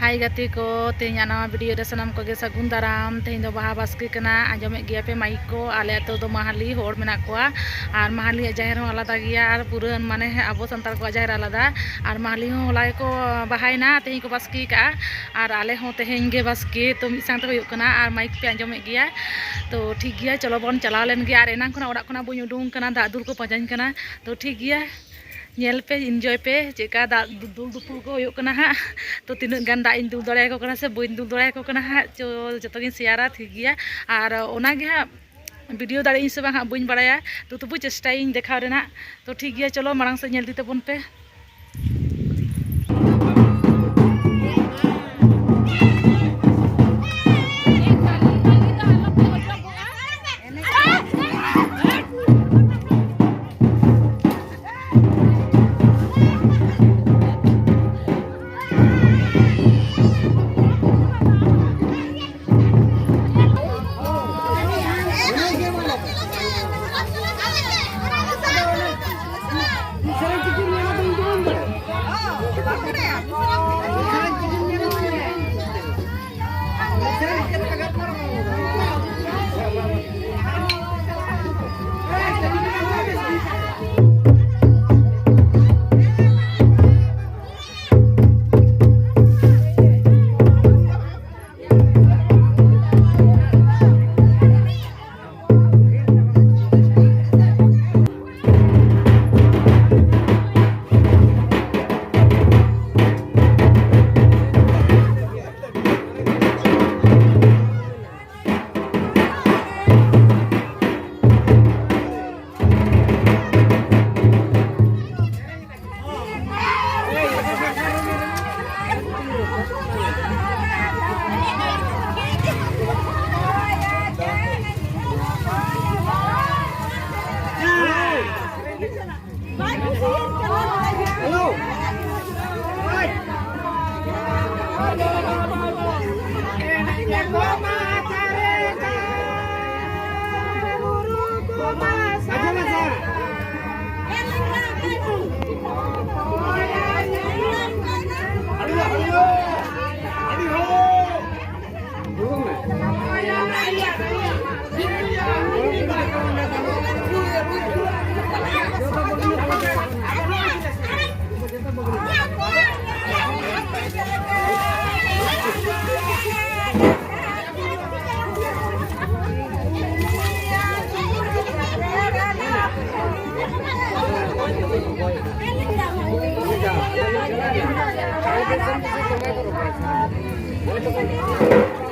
हाय गाते को तेज नवा वीडियो रे सानाम को सागुन दाराम तेज दो बाहा बास्के कना आजमें गया पे माइक को आले तो दो माहाली होड़ मेना कोआ और माहाली जाहिर हो आलादा गया और पूरा माने अब संताल को जाहिर आलादा और माहाली हो होला को बाहायना तेज को बास्की का और आले हो तेज गे बास्के तो मिद सांग ते कना और माइक पे आजमें गया तो ठीक गया चलो बन चलाव लेन गया और एनां खना ओड़ा खना बुñ उडुंग कना दाग दुल को पाजाñ कना तो ठीक गया nyel pe enjoy pe jika da dul dupul ko yuk kena ha to tinuk gan da in dul dore ko kena se buin dul dore ko kena ha joto gin siara thik gya ar ona ge ha video dare in se bang ha buin baraya to tubu chestai in dekhaw rena to thik gya cholo marang se nyel dite bon pe Gracias.